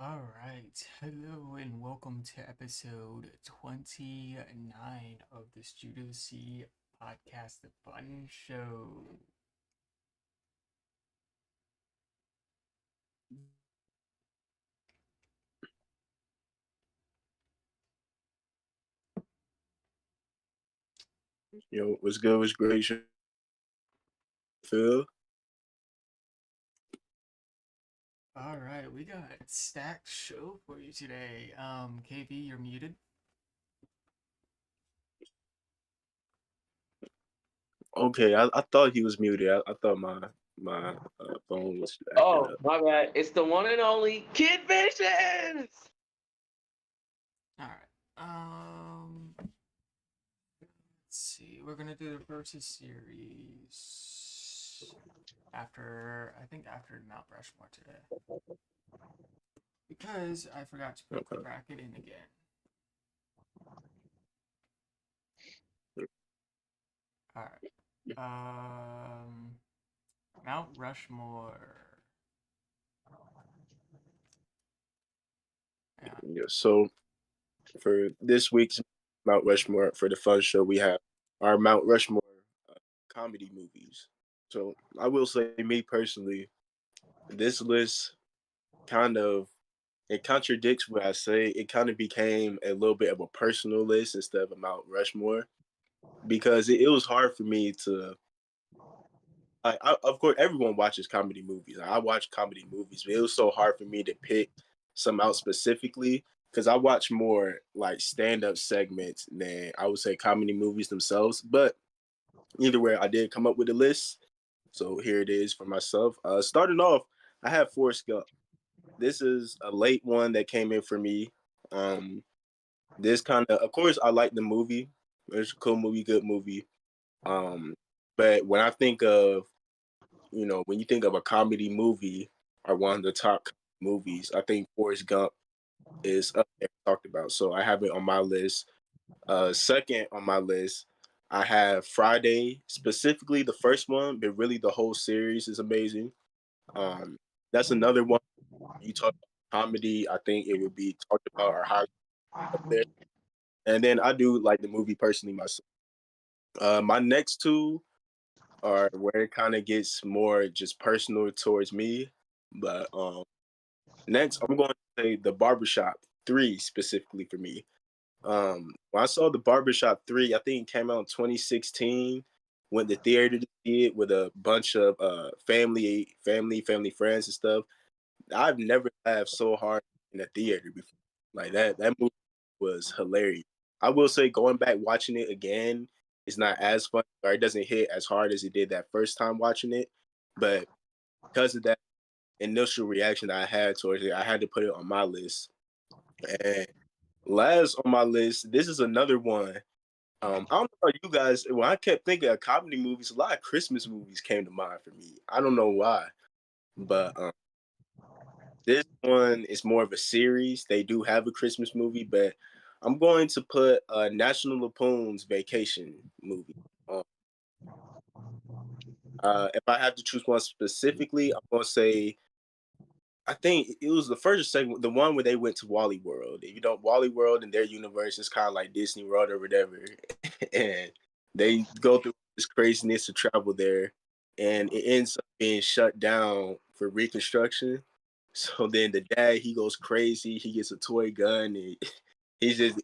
All right. Hello and welcome to episode 29 of the Studio C podcast, The Fun Show. Yo, what's good? What's great, Phil? All right, we got a stacked show for you today. KV, you're muted. Okay, I thought he was muted. I thought my phone was acting Oh, up. my bad. It's the one and only Kid Vicious. All right. Let's see. We're gonna do the versus series after Mount Rushmore today because I forgot to put the Okay. bracket in again. All right. Mount Rushmore. Yeah. Yeah. So for this week's Mount Rushmore for the fun show, we have our Mount Rushmore comedy movies. So I will say, me personally, this list kind of it contradicts what I say. It kind of became a little bit of a personal list instead of a Mount Rushmore because it was hard for me to of course, everyone watches comedy movies. I watch comedy movies, but it was so hard for me to pick some out specifically because I watch more like stand-up segments than I would say comedy movies themselves. But either way, I did come up with a list. So here it is for myself. Starting off, I have Forrest Gump. This is a late one that came in for me. Um, this of course, I like the movie. It's a cool movie, good movie. Um, but when I think of when you think of a comedy movie or one of the top movies, I think Forrest Gump is up there talked about. So I have it on my list. Second on my list, I have Friday, specifically the first one, but really the whole series is amazing. Um, that's another one. You talk about comedy, I think it would be talked about or high up there. And then I do like the movie personally myself. My next two are where it kind of gets more just personal towards me. But next, I'm going to say the Barbershop 3 specifically for me. When I saw the Barbershop 3, I think it came out in 2016. Went to theater to see it with a bunch of family friends and stuff. I've never laughed so hard in a theater before. Like that movie was hilarious. I will say going back watching it again is not as fun or it doesn't hit as hard as it did that first time watching it. But because of that initial reaction that I had towards it, I had to put it on my list. And last on my list, this is another one. I don't know about you guys. When I kept thinking of comedy movies, a lot of Christmas movies came to mind for me. I don't know why, but this one is more of a series. They do have a Christmas movie, but I'm going to put National Lampoon's Vacation movie. Um, if I have to choose one specifically, I'm going to say I think it was the first segment, the one where they went to Wally World. You know, Wally World in their universe is kind of like Disney World or whatever, and they go through this craziness to travel there, and it ends up being shut down for reconstruction. So then the dad he goes crazy. He gets a toy gun. And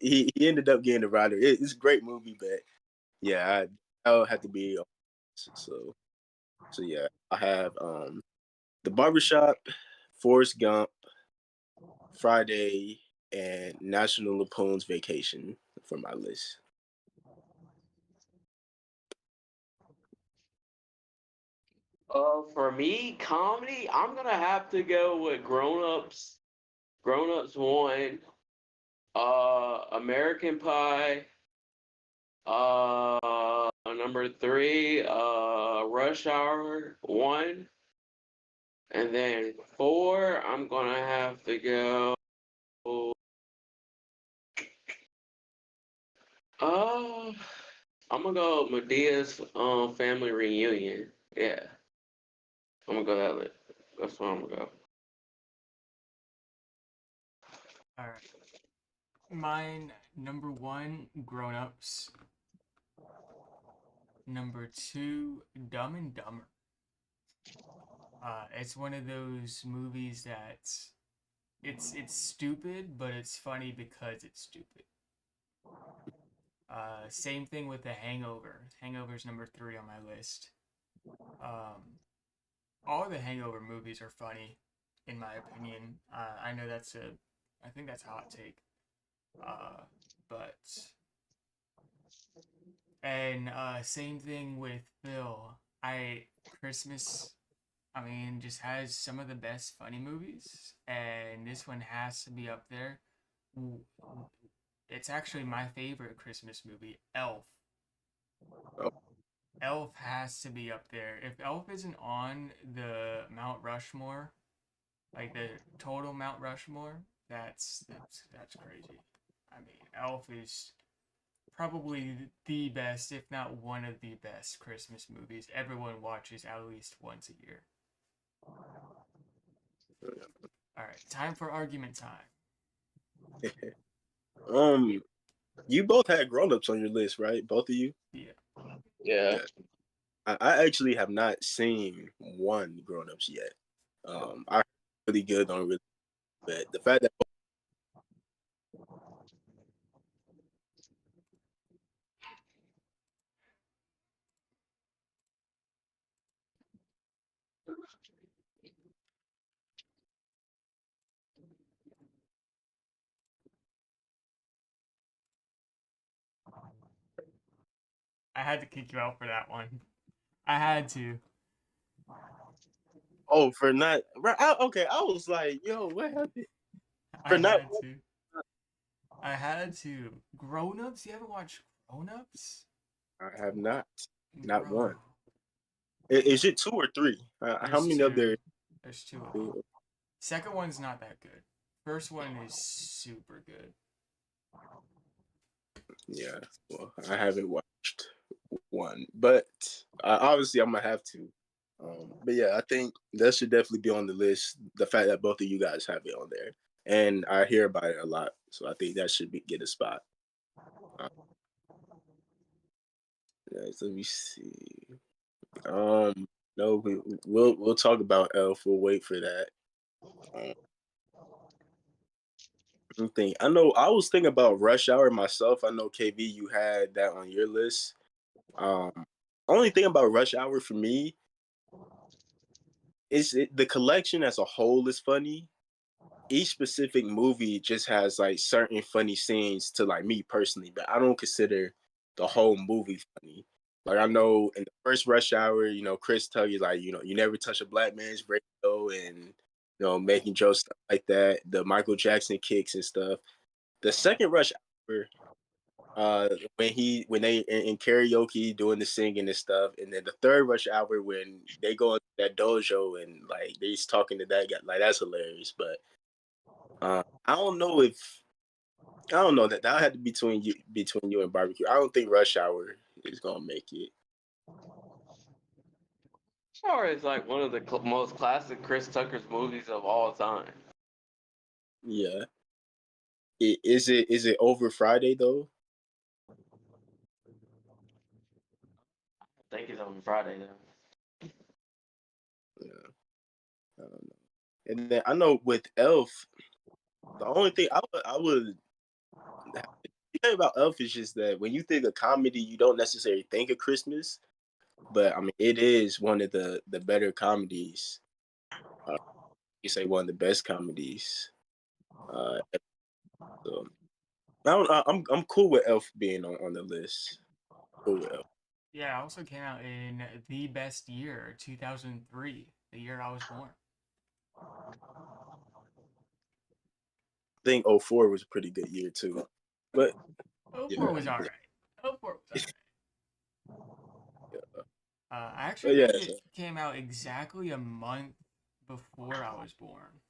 he ended up getting a rider. It's a great movie, but yeah, I'll have to be so yeah. I have the barbershop, Forrest Gump, Friday, and National Lampoon's Vacation for my list. For me, comedy, I'm gonna have to go with Grown Ups. Grown Ups one. American Pie. Number three. Rush Hour one. And then four, I'm gonna have to go. Uh, I'm gonna go Medea's family reunion. Yeah, I'm gonna go that. That's where I'm gonna go. All right. Mine, number one, Grown Ups. Number two, Dumb and Dumber. It's one of those movies that it's stupid, but it's funny because it's stupid. Same thing with The Hangover. Hangover's number three on my list. All the Hangover movies are funny, in my opinion. I know I think that's a hot take. But and same thing with Phil. Christmas, I mean, just has some of the best funny movies, and this one has to be up there. It's actually my favorite Christmas movie, Elf. Oh, Elf has to be up there. If Elf isn't on the Mount Rushmore, like the total Mount Rushmore, that's crazy. I mean, Elf is probably the best, if not one of the best Christmas movies everyone watches at least once a year. All right, time for argument time. um, you both had Grown Ups on your list, right? Both of you. Yeah. Yeah. Yeah. I actually have not seen one Grown Ups yet. I really good on really, but the fact that I had to kick you out for that one. I had to. for not right, okay, I was like, yo, what happened? I For not had to. I had to. Grown Ups? You ever watch Grown Ups? I have not Bro. one. Is it two or three? How There's many of two. there? There's two of them. Second one's not that good. First one is super good. Yeah, well, I haven't watched one, but obviously I'm gonna have to. But yeah, I think that should definitely be on the list. The fact that both of you guys have it on there, and I hear about it a lot, so I think that should get a spot. Uh, so let me see. No, we'll talk about Elf. We'll wait for that. Um, I know I was thinking about Rush Hour myself. I know KV, you had that on your list. Only thing about Rush Hour for me is the collection as a whole is funny. Each specific movie just has like certain funny scenes to like me personally, but I don't consider the whole movie funny. Like I know in the first Rush Hour, Chris tell you like, you never touch a black man's radio and making jokes stuff like that. The Michael Jackson kicks and stuff. The second Rush Hour, when they in karaoke doing the singing and stuff, and then the third Rush Hour when they go into that dojo and like they's talking to that guy, like that's hilarious. But I don't know that had to be between you and Barbecue. I don't think Rush Hour is gonna make it. Star is like one of the most classic Chris Tucker's movies of all time. Yeah, is it over Friday though? I think it's on Friday though. Yeah, I don't know. And then I know with Elf, the only thing I would the thing about Elf is just that when you think of comedy, you don't necessarily think of Christmas, but I mean it is one of the better comedies. Uh, you say one of the best comedies. Uh, so I'm cool with Elf being on the list. Cool with Elf. Yeah, it also came out in the best year, 2003, the year I was born. I think '04 was a pretty good year too. But Oh yeah, 04 was alright. Oh 04 was alright. yeah. I actually But yeah, think it came out exactly a month before I was born.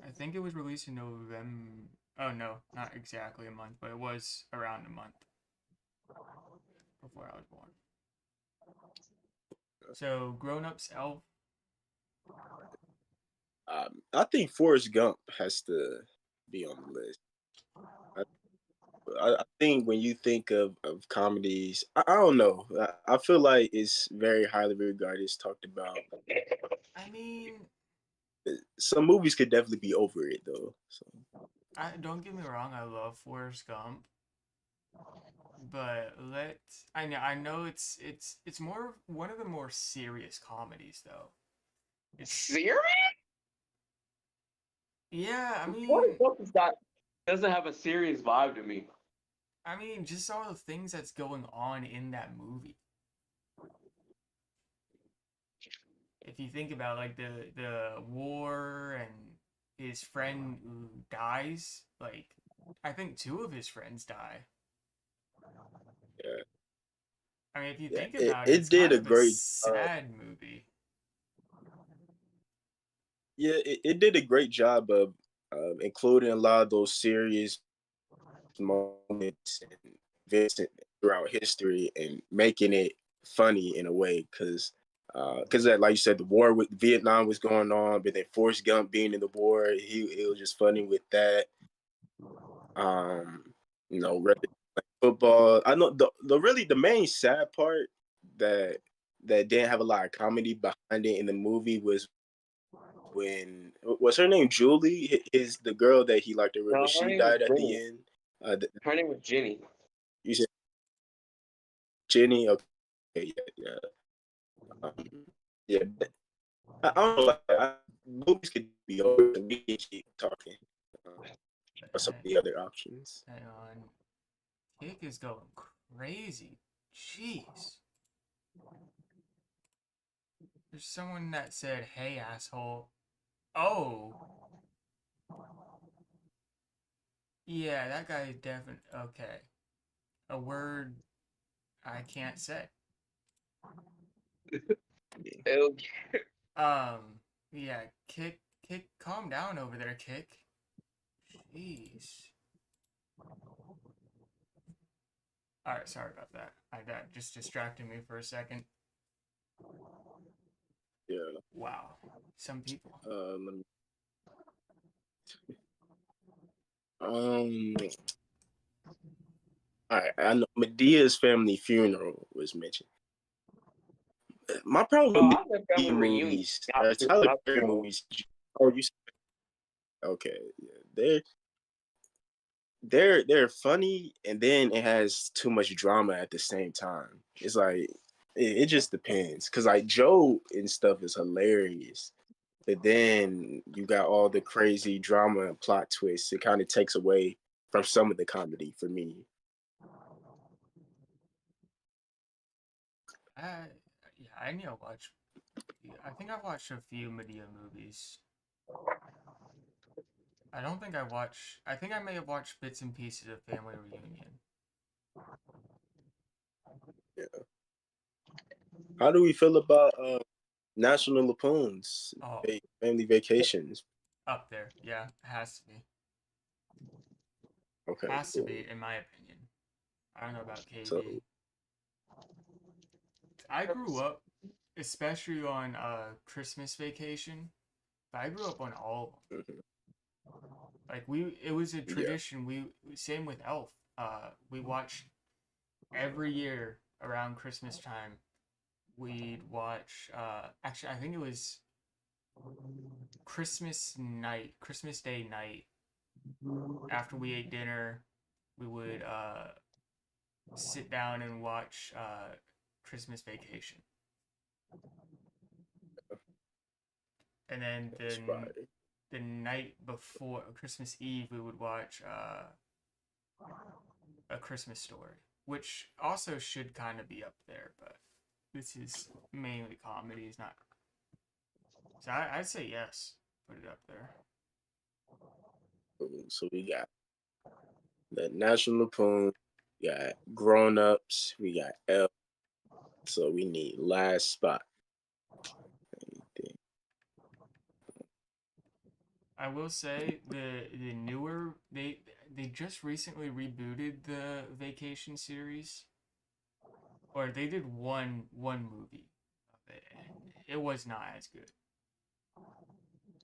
I think it was released in November. Oh no, not exactly a month, but it was around a month before I was born. So, Grown Ups, Elf. I think Forrest Gump has to be on the list. I, I think when you think of comedies, I don't know. I feel like it's very highly regarded. It's talked about. I mean, Some movies could definitely be over it though. So I don't get me wrong, I love Forrest Gump, but I know it's more one of the more serious comedies though. It's Serious? yeah, Forrest Gump is not doesn't have a serious vibe to me. I mean just all the things that's going on in that movie. If you think about like the war and his friend who dies, like I think two of his friends die. yeah, I mean, if you yeah. think It about it, it it's did kind a of a great. sad movie. Yeah, it did a great job of including a lot of those serious moments and events throughout history and making it funny in a way because like you said, the war with Vietnam was going on, but then Forrest Gump being in the war, it was just funny with that. Um, rather like football. I know the main sad part that didn't have a lot of comedy behind it in the movie was when was her name Julie? His the girl that he liked, when No, her she name was died at the Jenny. end. Her name was Jenny. You said Jenny. Okay, yeah, yeah, yeah. But I don't know. Movies could be over. We can keep talking about some of the other options. Hang on. Kick is going crazy. Jeez. There's someone that said, hey, asshole. Oh. Yeah, that guy is definitely. Okay. A word I can't say. Okay. Um, yeah, kick, calm down over there, kick. Jeez. Alright, sorry about that. That just distracted me for a second. Yeah. Wow. Some people. Let me, um. All right. I know Medea's family funeral was mentioned. My problem Oh, with I think Medea family reunion. movies, Not, Tyler not Perry funeral. movies. Oh, you okay? Yeah, they're funny, and then it has too much drama at the same time. It's like it just depends, cause like Joe and stuff is hilarious, but then you got all the crazy drama and plot twists. It kind of takes away from some of the comedy for me. I yeah, I need to watch. I think I've watched a few Medea movies. I don't think I watch. I think I may have watched bits and pieces of Family Reunion. Yeah. How do we feel about National Lampoon's Oh, Family Vacations? up there. Yeah, has to be. Okay, Has to cool. be, in my opinion. I don't know about So KB. I grew up, especially on Christmas Vacation. I grew up on all of them. mhm, Like it was a yeah, tradition. Same with Elf. We watched every year around Christmas time. We'd watch. Actually, I think it was Christmas night, Christmas Day night. After we ate dinner, we would sit down and watch Christmas Vacation, and then that's fire. the night before Christmas Eve, we would watch A Christmas Story, which also should kind of be up there, but this is mainly comedies, not. So I'd say yes, put it up there. So we got the National Lampoon, we got Grown Ups, we got Elf. So we need last spot. Anything. I will say the newer they just recently rebooted the Vacation series, or they did one movie of it, and it was not as good.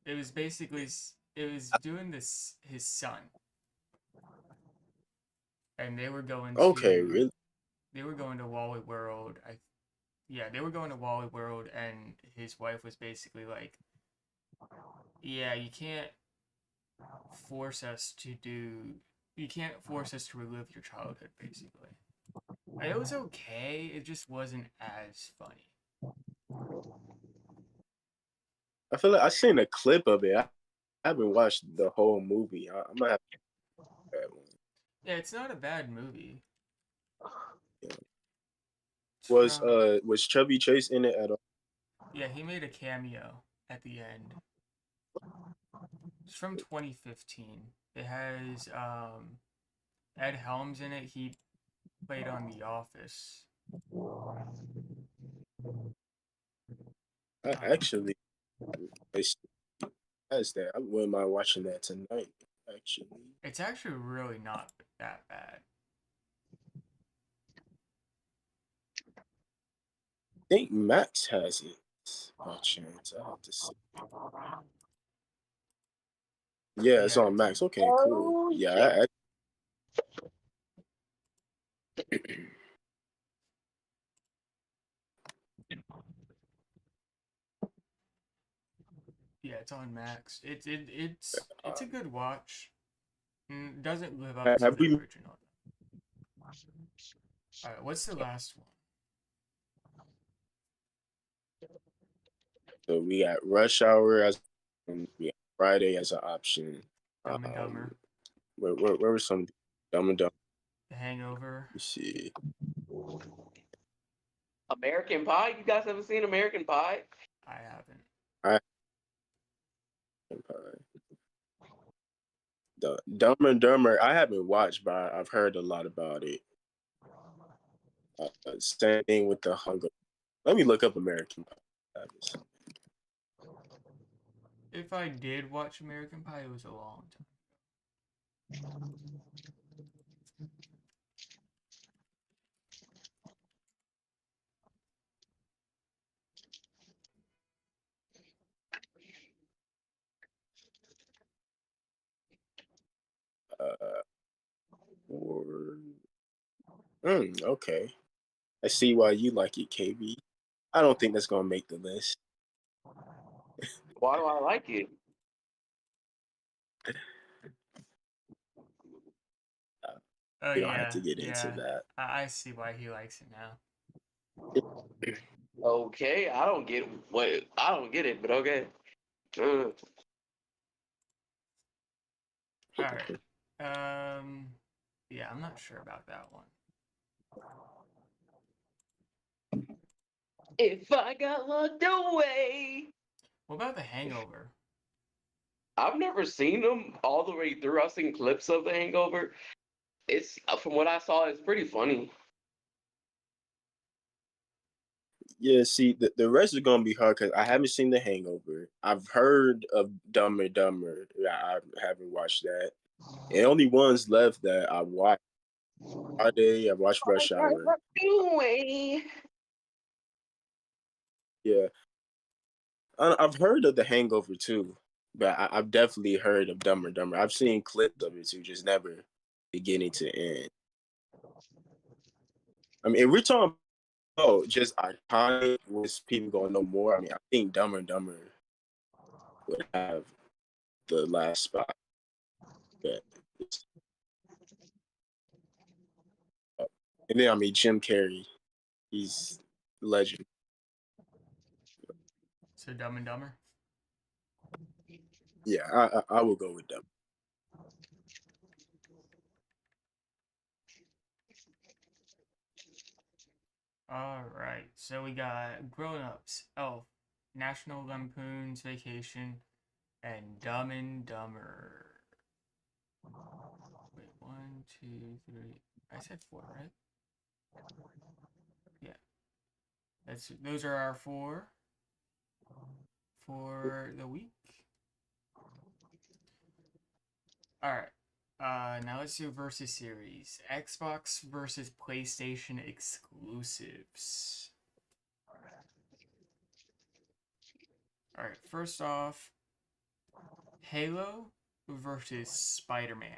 It was basically it was doing this his son, and they were going Okay, to really? Wally World. Yeah, they were going to Wally World, and his wife was basically like, "Yeah, force us to do. You can't force us to relive your childhood." Basically, it was okay. It just wasn't as funny. I feel like I seen a clip of it. I haven't watched the whole movie. I might have to watch that one. Yeah, it's not a bad movie. Yeah. It's from Was Chubby Chase in it at all? Yeah, he made a cameo at the end. It's from 2015. It has Ed Helms in it. He played on The Office. I Um, actually, it has that. I wouldn't mind watching that tonight. Actually, it's actually really not that bad. I think Max has it. By chance, I have to see. Yeah, it's Yeah, on it's Max. on. Okay, cool. Oh yeah. Yeah, Yeah, it's on Max. It's a good watch. Doesn't live up to have the we? original. All right, what's the last one? So we got Rush Hour as, and we got Friday as an option. Dumb and Um, Dumber, where was some Dumb and Dumb? The Hangover. Let me see. American Pie. You guys ever seen American Pie? I haven't. I the Dumb and Dumber. I haven't watched, but I've heard a lot about it. Same thing with the Hunger. Let me look up American Pie. If I did watch American Pie, it was a long time. Uh, or, okay. I see why you like it, KB. I don't think that's gonna make the list. Why do I like it? Oh We don't have yeah, to get into yeah. that. I see why he likes it now. Okay, I don't get it, but okay. Uh, All right. Yeah, I'm not sure about that one. if I got locked away. What about The Hangover? I've never seen them all the way through. I've seen clips of The Hangover. It's from what I saw, it's pretty funny. Yeah, see, the rest is gonna be hard because I haven't seen The Hangover. I've heard of Dumb and Dumber. I haven't watched that. And only ones left that I watched Friday. I watched Rush Hour. Away. Yeah, I've heard of The Hangover too, but I've definitely heard of Dumb and Dumber. I've seen clips of it too, just never beginning to end. I mean, if we're talking about just iconic, was people gonna know more? I mean, I think Dumb and Dumber would have the last spot. But and then I mean Jim Carrey, he's a legend. So Dumb and Dumber. Yeah, I will go with them. All right. So we got Grown Ups, Elf, National Lampoon's Vacation, and Dumb and Dumber. Wait, 1, 2, 3. I said 4, right? Yeah. Those are our four for the week. All right. Now let's do versus series. Xbox versus PlayStation exclusives. All right. First off, Halo versus Spider-Man.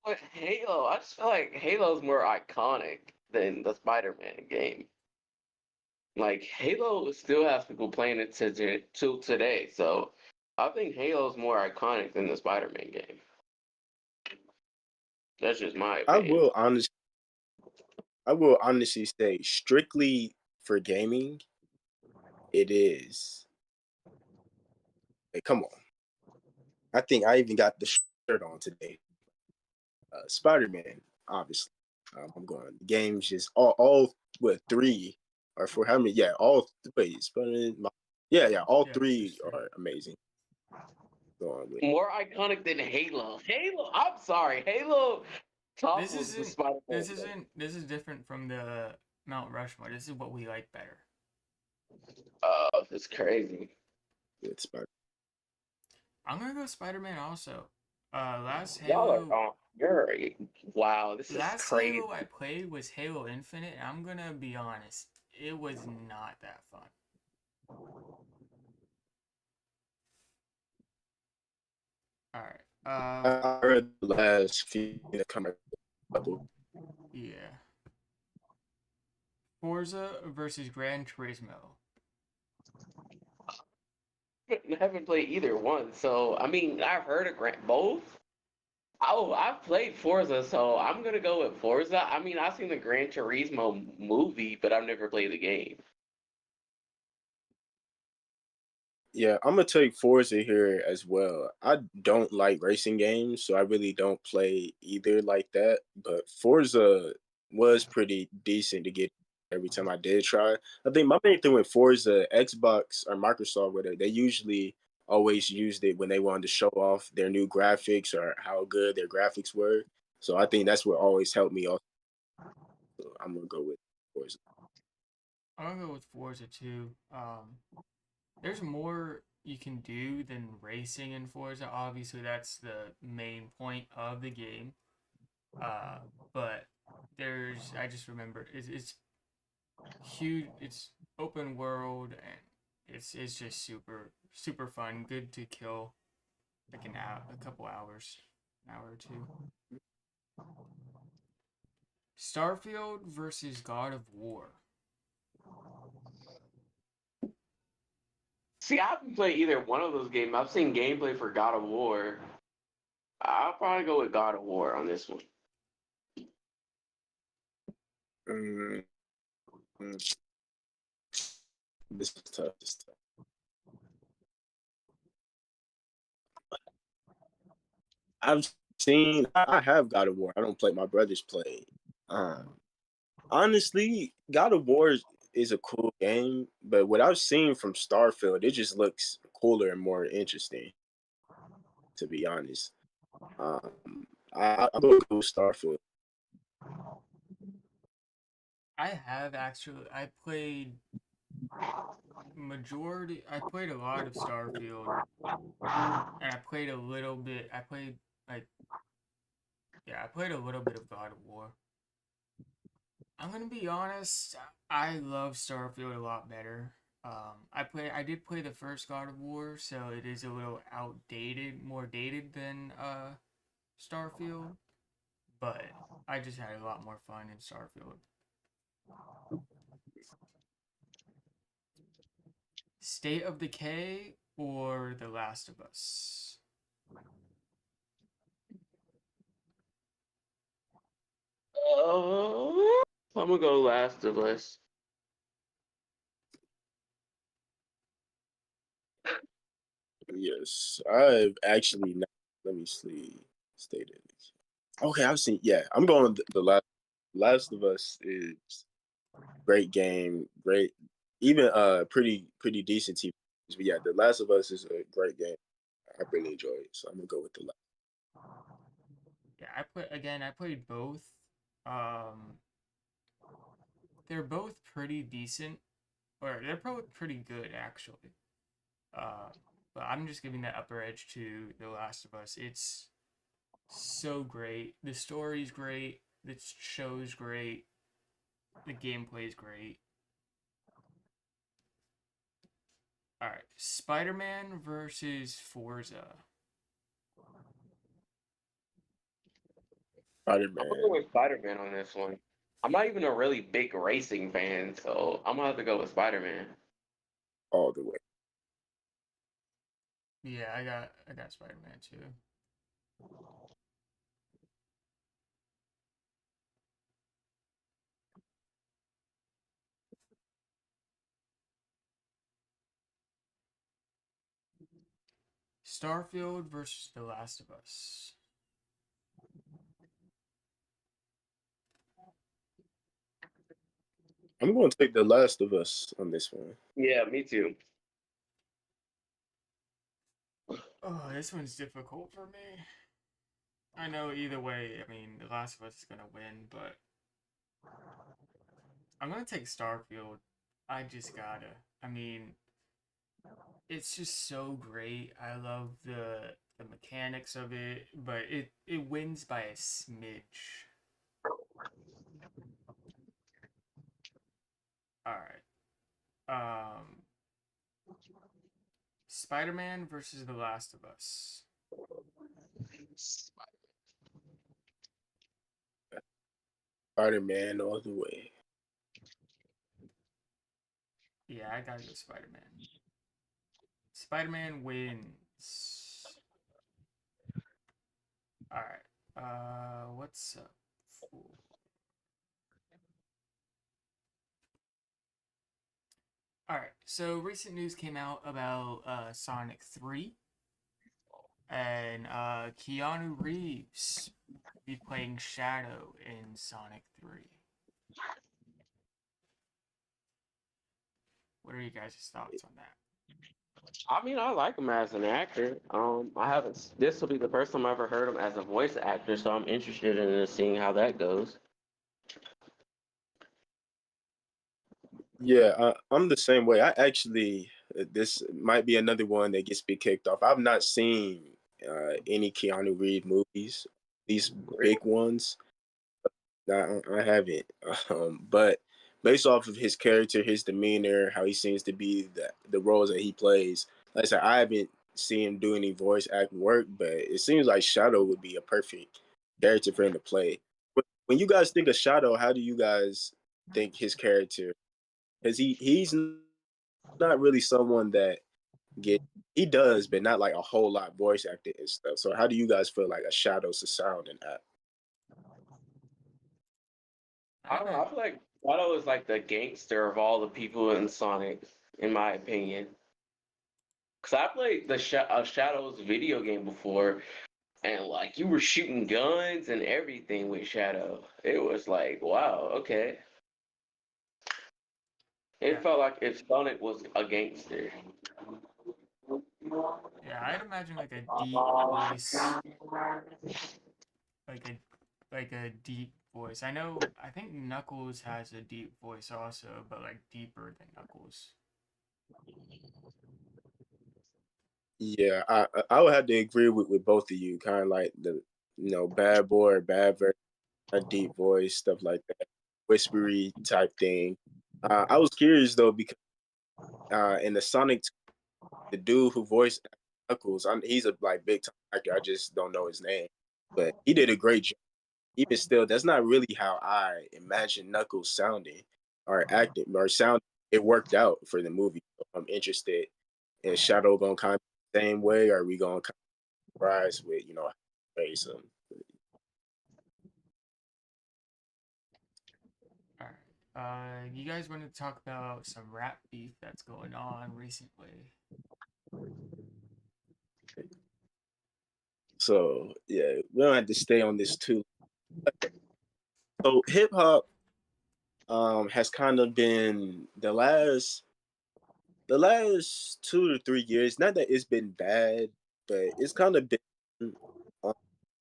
But Halo, I just feel like Halo's more iconic than the Spider-Man game. Like Halo still has people playing it till today, so I think Halo's more iconic than the Spider-Man game. That's just my I opinion. will honestly, I will honestly say, strictly for gaming, it is. Hey, come on. I think I even got the shirt on today. Spider Man, obviously. I'm going. The games just all what 3 or 4? How many? Yeah, all. Wait, Spider-Man. Yeah, all Yeah, there's three 3. are amazing. Going with. More iconic than Halo. Halo, I'm sorry, Halo This topples the isn't. Spider-Man This game. isn't. This is different from the Mount Rushmore. This is what we like better. It's crazy. With Spider. I'm gonna go Spider-Man also. Last Y'all are Halo. you're wow, this is Last crazy. Halo I played was Halo Infinite, and I'm gonna be honest, it was not that fun. All right. I heard the last few come couple. Yeah. Forza versus Gran Turismo. I haven't played either one, so I mean I've heard of both. Oh, I've played Forza, so I'm gonna go with Forza. I mean, I've seen the Gran Turismo movie, but I've never played the game. Yeah, I'm gonna take Forza here as well. I don't like racing games, so I really don't play either like that. But Forza was pretty decent to get every time I did try. I think my main thing with Forza, Xbox or Microsoft, whatever, they usually always used it when they wanted to show off their new graphics or how good their graphics were. So I think that's what always helped me. Also, so I'm gonna go with Forza. I'm gonna go with Forza too. There's more you can do than racing in Forza. Obviously, that's the main point of the game. Uh, but I just remember it's huge. It's open world and it's just super fun. Good to kill like a couple hours, an hour or two. Starfield versus God of War. See, I haven't played either one of those games. I've seen gameplay for God of War. I'll probably go with God of War on this one. Mm, mm, this is tough. This is tough. I've I have God of War. I don't play. My brothers play. Um, honestly, God of War is a cool game, but what I've seen from Starfield, it just looks cooler and more interesting. To be honest, I'm gonna go with Starfield. I have actually I played a lot of Starfield and I played a little bit I played like yeah, I played a little bit of God of War. I'm gonna be honest, I love Starfield a lot better. I did play the first God of War, so it is a little outdated, more dated than Starfield, but I just had a lot more fun in Starfield. State of Decay or The Last of Us? I'm gonna go Last of Us. Yes, I've actually not. Let me see. Stated. Okay, I've seen. Yeah, I'm going. The Last of Us is great game. Great, even pretty decent TV. But yeah, The Last of Us is a great game. I really enjoy it, so I'm gonna go with the last. Yeah, I played both. Um, they're both pretty decent, or they're both pretty good actually. Uh, but I'm just giving that upper edge to The Last of Us. It's so great. The story's great. The show's great. The gameplay's great. All right, Spider-Man versus Forza. Spider I'm gonna go Man with Spider Man on this one. I'm not even a really big racing fan, so I'm gonna have to go with Spider Man. all the way. Yeah, I got Spider-Man too. Starfield versus The Last of Us. I'm going to take The Last of Us on this one. Yeah, me too. Oh, this one's difficult for me. I know either way, I mean, The Last of Us is gonna win, but I'm gonna take Starfield. I just gotta. I mean, it's just so great. I love the mechanics of it, but it wins by a smidge. All right. Spider-Man versus The Last of Us. Spider Man all the way. Yeah, I gotta go Spider-Man. Spider-Man wins. All right. What's up? All right. So recent news came out about Sonic 3, and Keanu Reeves will be playing Shadow in Sonic 3. What are you guys' thoughts on that? I mean, I like him as an actor. I haven't. This will be the first time I ever heard him as a voice actor, so I'm interested in seeing how that goes. Yeah, I'm the same way. I actually, this might be another one that gets me kicked off. I've not seen any Keanu Reeves movies, these big ones. I haven't. But based off of his character, his demeanor, how he seems to be, the roles that he plays, like I said, I haven't seen him do any voice acting work, but it seems like Shadow would be a perfect character for him to play. When you guys think of Shadow, how do you guys think his character? Because he's not really someone that get he does, but not like a whole lot voice acting and stuff. So how do you guys feel like a Shadow's to sound in that? I I don't know. haven't. I feel like Shadow is like the gangster of all the people in Sonic, in my opinion. Cause I played the Shadow's video game before, and like you were shooting guns and everything with Shadow. It was like, wow, okay. It Yeah, felt like if Sonic was a gangster. yeah. I'd imagine like a deep voice, like a deep voice. I know. I think Knuckles has a deep voice also, but like deeper than Knuckles. Yeah, I would have to agree with both of you. Kind of like the bad boy or bad version, a deep voice, stuff like that, whispery type thing. I was curious though because in the Sonic, the dude who voiced Knuckles, he's a like big time actor. I just don't know his name, but he did a great job. Even still, that's not really how I imagine Knuckles sounding or acting or sound. It worked out for the movie. So I'm interested. Is Shadow gonna kind of the same way, or are we gonna kind of rise with face him? All right. You guys want to talk about some rap beef that's going on recently? So yeah, we don't have to stay on this too. So hip hop has kind of been the last 2 to 3 years. Not that it's been bad, but it's kind of been on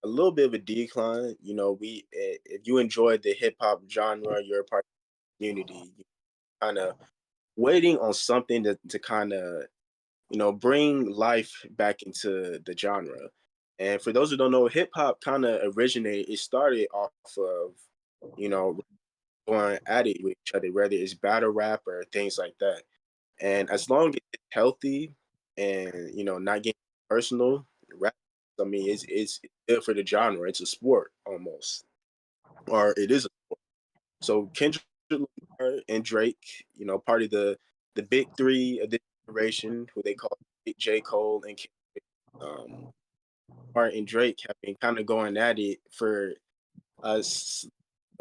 a little bit of a decline. If you enjoyed the hip hop genre, you're a part of the community. You kind of waiting on something to kind of bring life back into the genre. And for those who don't know, hip hop kind of originated. It started off of you know going at it with each other, whether it's battle rap or things like that. And as long as it's healthy and not getting personal, rap, I mean, it's good for the genre. It's a sport almost, or it is. So Kendrick Lamar and Drake, part of the big three of this generation, who they call J. Cole and Kendrick, Lamar and Drake have been kind of going at it for us,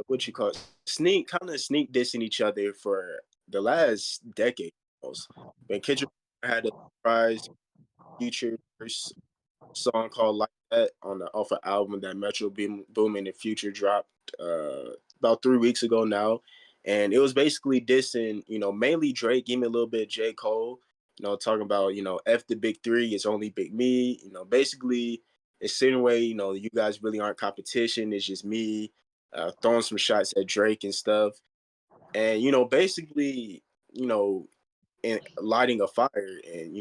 what you call it, sneak dissing each other for the last decade almost. When Kendrick had a surprise Future song called "Like That" on the off an album that Metro Boomin and Future dropped about 3 weeks ago now, and it was basically dissing, mainly Drake, give me a little bit J. Cole, talking about f the big three, it's only big me, basically insinuating, you guys really aren't competition, it's just me, throwing some shots at Drake and stuff, and basically, you know, and lighting a fire, and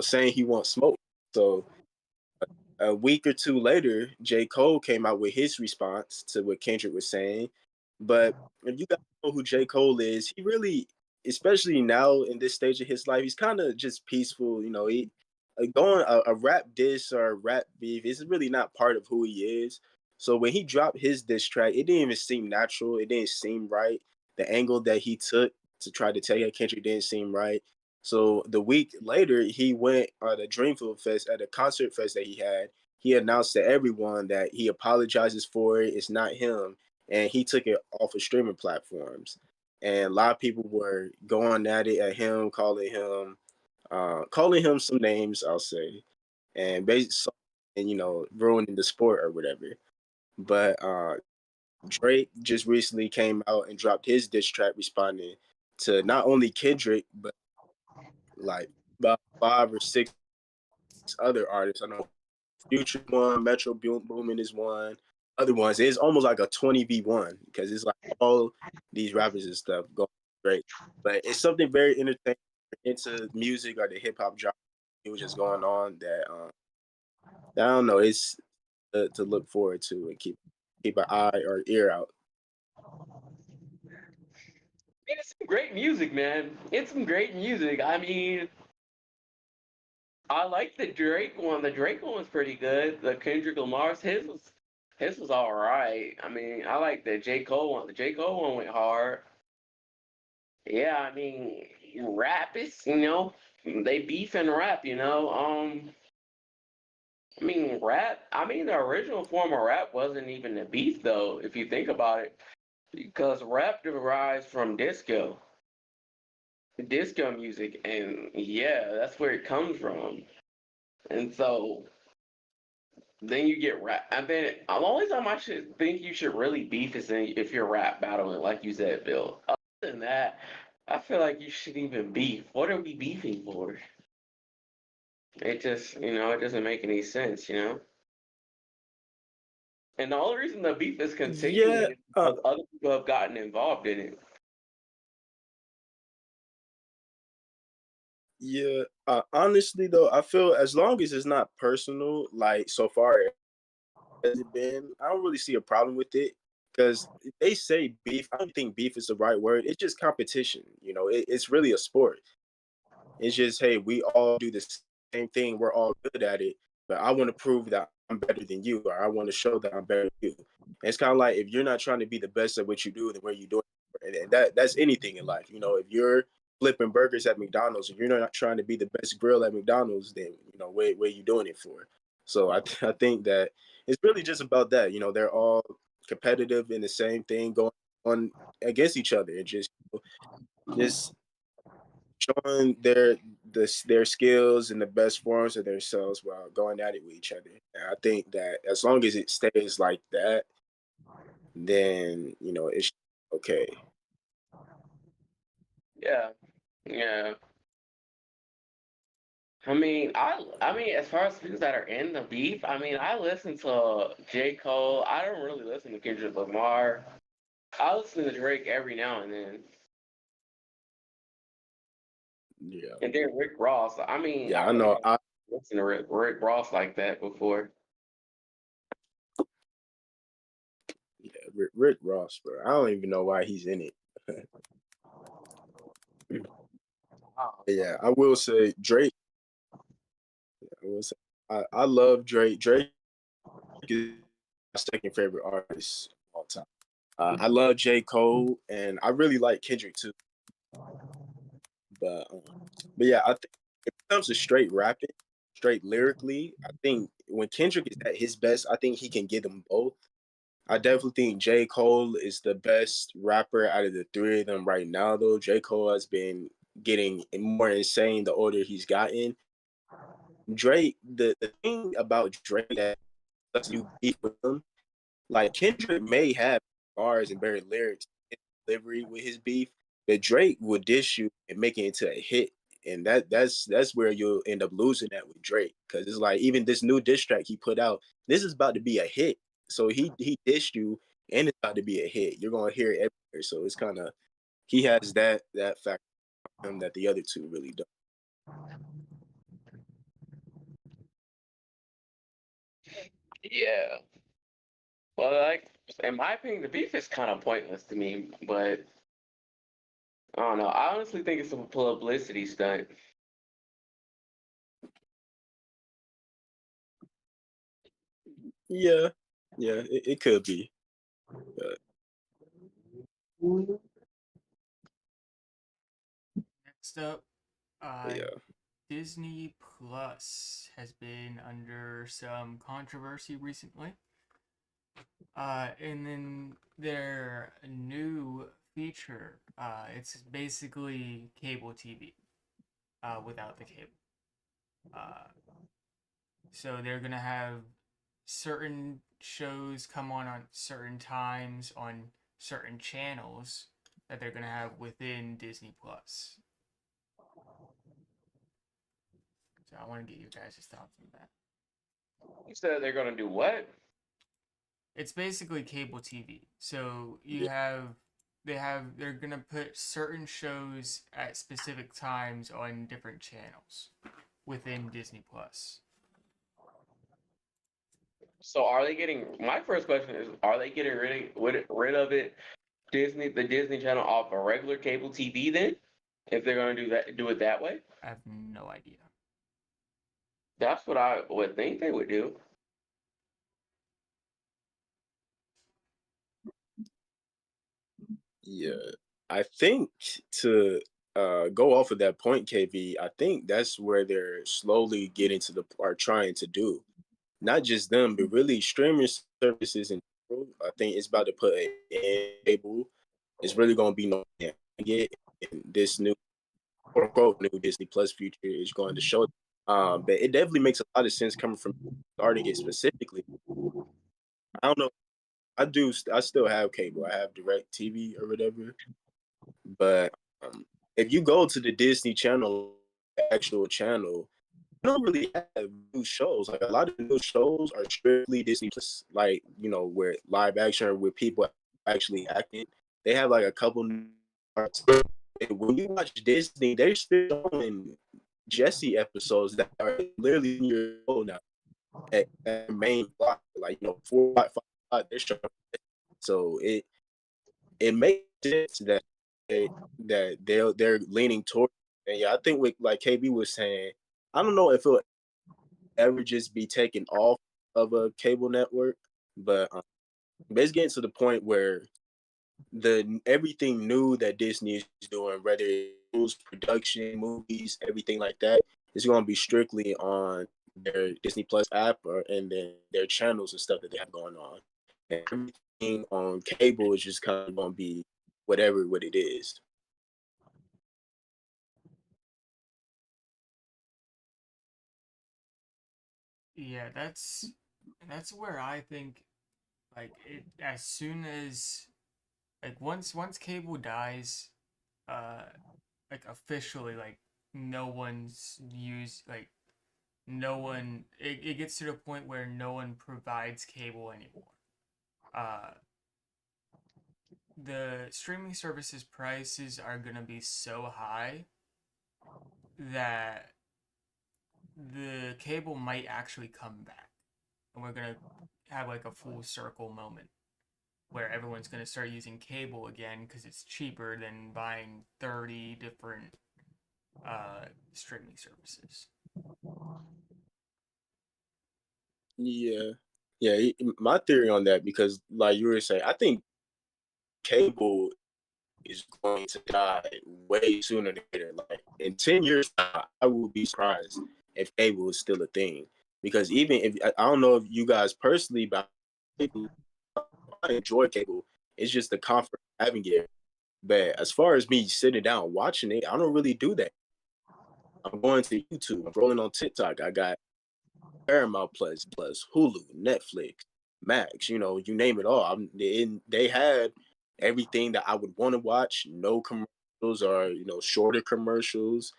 saying he wants smoke. So a week or two later, J. Cole came out with his response to what Kendrick was saying. But if you guys know who J. Cole is, he really, especially now in this stage of his life, he's kind of just peaceful. He going a rap diss or a rap beef is really not part of who he is. So when he dropped his diss track, it didn't even seem natural. It didn't seem right. The angle that he took to try to take at Kendrick didn't seem right. So the week later, he went at a Dreamfield Fest, at a concert fest that he had. He announced to everyone that he apologizes for it. It's not him, and he took it off of streaming platforms. And a lot of people were going at it at him, calling him some names, I'll say, and basically, and ruining the sport or whatever. But Drake just recently came out and dropped his diss track responding to not only Kendrick but like about 5 or 6 other artists. I know Future one, Metro Boomin is one, other ones. It's almost like a 20v1 because it's like all these rappers and stuff going great. But it's something very entertaining into music or the hip hop genre. It was just going on that I don't know. It's to look forward to and keep an eye or ear out. It's some great music, man. It's some great music. I mean, I like the Drake one. The Drake one was pretty good. The Kendrick Lamar's his was all right. I mean, I like the J Cole one. The J Cole one went hard. Yeah, I mean, rap is they beef and rap. I mean, rap. I mean, the original form of rap wasn't even a beef though, if you think about it, because rap derives from disco music, and yeah, that's where it comes from. And so then you get rap. And then the only time I should think you should really beef is if you're rap battling, like you said, Bill. Other than that, I feel like you shouldn't even beef. What are we beefing for? It just, it doesn't make any sense. And the only reason the beef is continuing Yeah, is because other people have gotten involved in it. yeah. Honestly, though, I feel as long as it's not personal, like so far has it been, I don't really see a problem with it. Because they say beef, I don't think beef is the right word. It's just competition. It's really a sport. It's just, hey, we all do the same thing. We're all good at it. But I want to prove that I'm better than you, or I want to show that I'm better than you. And it's kind of like if you're not trying to be the best at what you do, then where you doing it? And that's anything in life. If you're flipping burgers at McDonald's, if you're not trying to be the best grill at McDonald's, then where you doing it for? So I think that it's really just about that. They're all competitive in the same thing, going on against each other, and just showing their skills and the best forms of themselves while going at it with each other. And I think that as long as it stays like that, then it's okay. Yeah, yeah. I mean, as far as people that are in the beef, I mean, I listen to J. Cole. I don't really listen to Kendrick Lamar. I listen to Drake every now Yeah, and then Rick Ross. I mean, yeah, I I really know. haven't listened to Rick Ross like that before. Yeah, Rick Ross, bro. I don't even know why he's in it. Yeah, I will say Drake. I will say I love Drake. Drake is my second favorite artist of all time. I love J. Cole, and I really like Kendrick too. But um, but yeah, I think if it comes to straight rapping, straight lyrically, I think when Kendrick is at his best, I think he can get them both. I definitely think J. Cole is the best rapper out of the three of them right now, though. J. Cole has been getting more insane the older he's gotten. Drake, the thing about Drake that does you beef with him, like Kendrick may have bars and better lyrics and delivery with his beef, but Drake would dish you and make it into a hit. And that's where you'll end up losing that with Drake. Cause it's like even this new diss track he put out, this is about to be a hit. So he dissed you and it's about to be a hit. You're gonna hear it everywhere. So it's kinda he has that factor on him that the other two really don't. Yeah. Well, like in my opinion, the beef is kind of pointless to me. But I don't know. I honestly think it's a publicity stunt. Yeah, yeah, it could be. But Next up, uh, yeah. Disney Plus has been under some controversy recently. And then their new feature, it's basically cable TV, without the cable. Uh, so they're gonna have certain shows come on certain times on certain channels that they're gonna have within Disney Plus. So I want to get you guys' thoughts on that. You said they're gonna do what? It's basically cable TV. So Yeah. they're gonna put certain shows at specific times on different channels within Disney Plus. So are they getting? My first question is: are they getting rid of it? The Disney Channel off a regular cable TV then? If they're gonna do it that way? I have no idea. That's what I would think they would do. Yeah, I think to go off of that point, KV, I think that's where they're slowly getting to the are trying to do. Not just them, but really streaming services in general. I think it's about to put an end table. It's really going to be no get in this new quote unquote new Disney Plus future is going to show. But it definitely makes a lot of sense coming from starting it specifically. I don't know. I do. I still have cable. I have Direct TV or whatever. But if you go to the Disney Channel, actual channel, they don't really have new shows. Like a lot of the new shows are strictly Disney Plus, like where live action or with people actually acting. They have like a couple new parts. And when you watch Disney, they're still showing Jesse episodes that are literally years old now at main plot, like 4, 5, 5, they're showing. So it makes sense that they're leaning toward. And yeah, I think with like KB was saying, I don't know if it'll ever just be taken off of a cable network, but it's getting to the point where the everything new that Disney is doing, whether it's production, movies, everything like that, is going to be strictly on their Disney Plus app and then their channels and stuff that they have going on. And everything on cable is just kind of going to be what it is. Yeah, that's where I think like it as soon as like once cable dies, uh like officially like no one's used like no one it gets to the point where no one provides cable anymore. Uh the streaming services prices are gonna be so high that the cable might actually come back and we're gonna have like a full circle moment where everyone's gonna start using cable again because it's cheaper than buying 30 different streaming services. Yeah, yeah. My theory on that, because like you were saying, I think cable is going to die way sooner than later. Like in 10 years, I will be surprised if cable is still a thing. Because even if I don't know if you guys personally, but cable, I enjoy cable. It's just the comfort of having it. But as far as me sitting down watching it, I don't really do that. I'm going to YouTube. I'm rolling on TikTok. I got Paramount Plus, Hulu, Netflix, Max. You know, you name it all. They had everything that I would want to watch. No commercials or shorter commercials,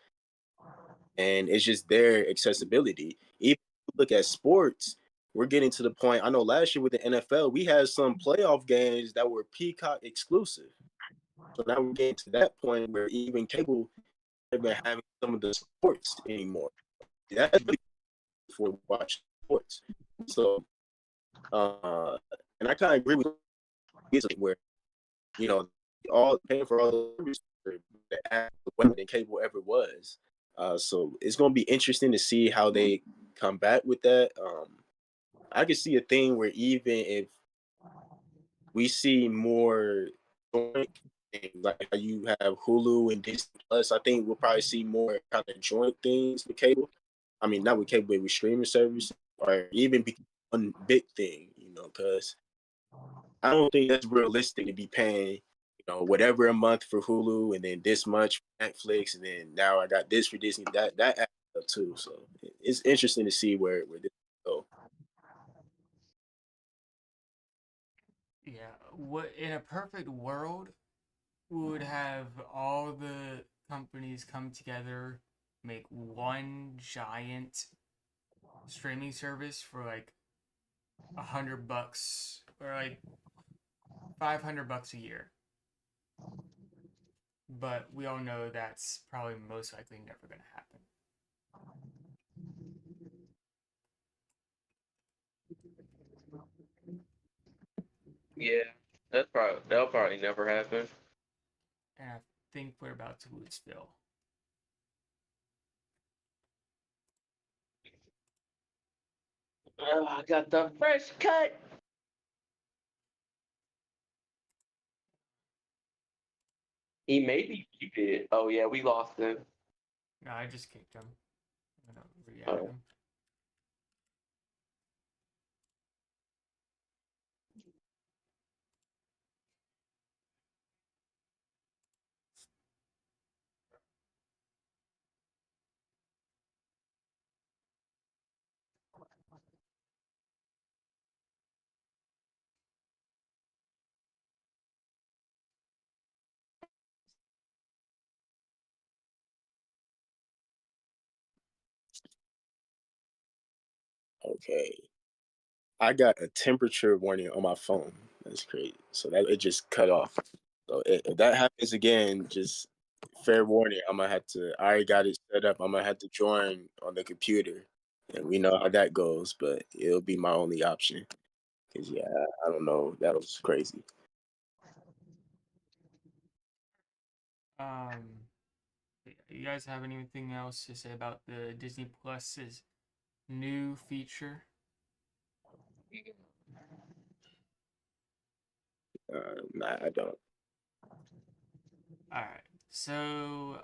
and it's just their accessibility. Even if you look at sports, we're getting to the point. I know last year with the NFL, we had some playoff games that were Peacock exclusive. So now we're getting to that point where even cable even having some of the sports anymore. That's really for watching sports. So, and I kind of agree with you where you know all paying for all the services that than cable ever was. So it's gonna be interesting to see how they come back with that. I could see a thing where even if we see more joint things, like how you have Hulu and Disney Plus, I think we'll probably see more kind of joint things with cable. I mean, not with cable, but with streaming service, or even be one big thing, because I don't think that's realistic to be paying, whatever a month for Hulu and then this much for Netflix, and then now I got this for Disney. That adds up too. So it's interesting to see where this go. Yeah, what in a perfect world we would have all the companies come together, make one giant streaming service for like $100 or like $500 a year. But we all know that's probably most likely never going to happen. Yeah, that'll probably never happen. And I think we're about to lose Phil. Oh, I got the fresh cut. He maybe keep it. Oh yeah, we lost him. No, I just kicked him. I'm gonna re-add Oh. him. Okay, I got a temperature warning on my phone. That's crazy. So that it just cut off. So if that happens again, just fair warning. I'm gonna have to. I already got it set up. I'm gonna have to join on the computer, and we know how that goes. But it'll be my only option. Cause yeah, I don't know. That was crazy. Um, you guys have anything else to say about the Disney Plus's new feature? Nah, I don't. All right. So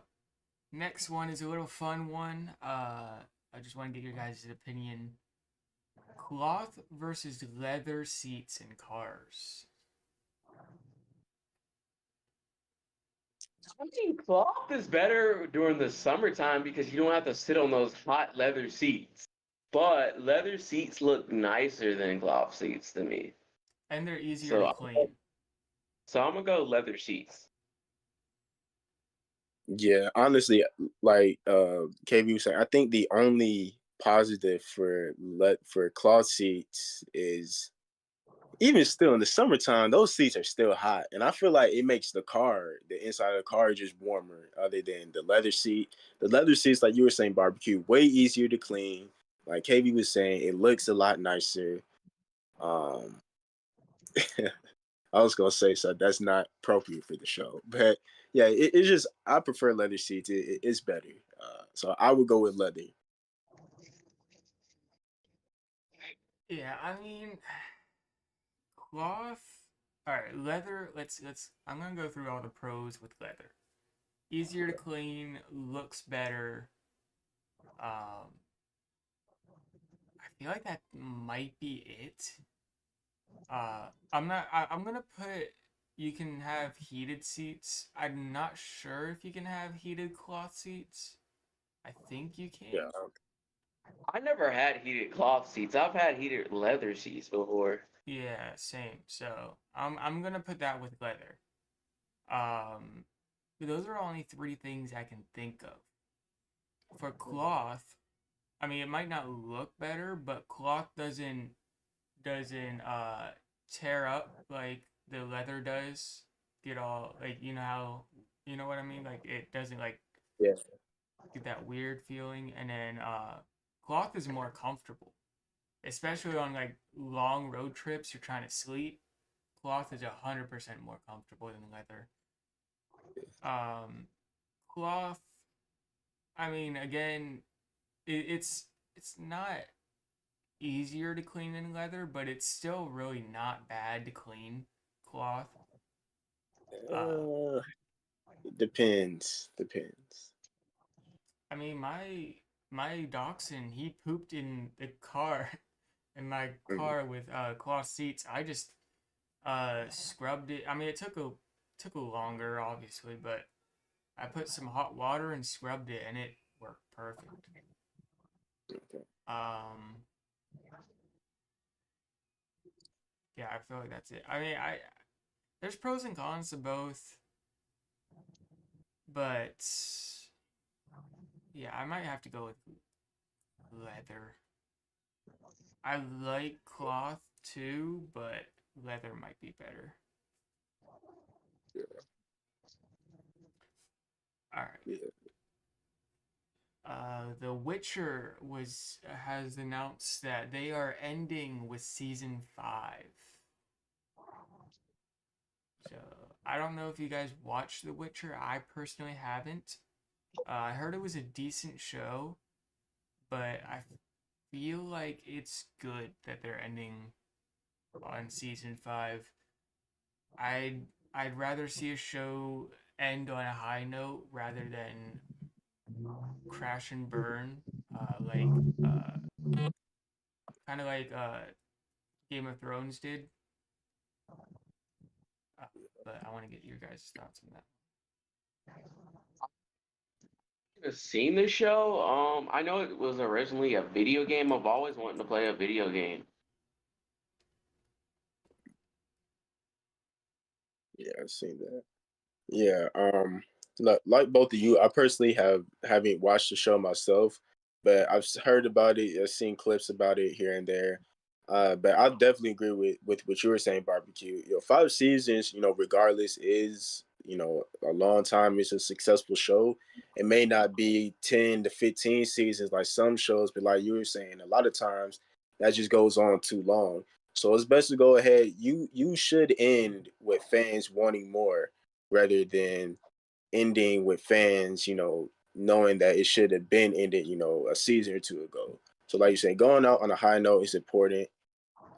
next one is a little fun one. I just want to get your guys' opinion. Cloth versus leather seats in cars. I think cloth is better during the summertime because you don't have to sit on those hot leather seats. But leather seats look nicer than cloth seats to me. And they're easier to So, clean. so I'm gonna go leather seats. Yeah, honestly, like KB was saying, I think the only positive for cloth seats is even still in the summertime, those seats are still hot, and I feel like it makes the inside of the car, just warmer. Other than the leather seat, the leather seats, like you were saying, barbecue, way easier to clean. Like KB was saying, it looks a lot nicer. Um, I was gonna say so that's not appropriate for the show, but yeah, it's just I prefer leather seats. It's better, so I would go with leather. Yeah, I mean, cloth. All right, leather. Let's. I'm gonna go through all the pros with leather. Easier to clean, looks better. Um, I feel like that might be it. I'm not. I'm gonna put. You can have heated seats. I'm not sure if you can have heated cloth seats. I think you Yeah, can. I never had heated cloth seats. I've had heated leather seats before. Yeah, same. So I'm gonna put that with leather. Um, but those are only three things I can think of. For cloth, I mean, it might not look better, but cloth doesn't tear up like the leather does. Get all like how you know what I mean? Like it doesn't like yeah, get that weird feeling, and then cloth is more comfortable, especially on like long road trips. You're trying to sleep. Cloth is 100% more comfortable than leather. Um, Cloth. I mean, again, it's not easier to clean than leather, but it's still really not bad to clean cloth. Uh, uh, depends. I mean, my dachshund, he pooped in the car, in my Mhm. car with cloth seats. I just scrubbed it. I mean, it took a longer, obviously, but I put some hot water and scrubbed it, and it worked perfect. Okay. Um, yeah, I feel like that's it. I mean, I there's pros and cons to both, but yeah, I might have to go with leather. I like cloth too, but leather might be better. All right. Yeah, The Witcher was has announced that they are ending with season 5. So I don't know if you guys watched The Witcher. I personally haven't. I heard it was a decent show, but I feel like it's good that they're ending on season 5. I'd rather see a show end on a high note rather than crash and burn, like kind of like Game of Thrones did. Uh, but I want to get your guys' thoughts on that. I've seen the show. I know it was originally a video game. I've always wanted to play a video game. yeah, I've seen that. Yeah, like both of you, I personally haven't watched the show myself, but heard about it. I've seen clips about it here and there. But I definitely agree with what you were saying, barbecue. 5 seasons, regardless, is a long time. It's a successful show. It may not be 10 to 15 seasons like some shows, but like you were saying, a lot of times that just goes on too long. So it's best to go ahead. You should end with fans wanting more rather than ending with fans, knowing that it should have been ended, a season or two ago. So, like you said, going out on a high note is important.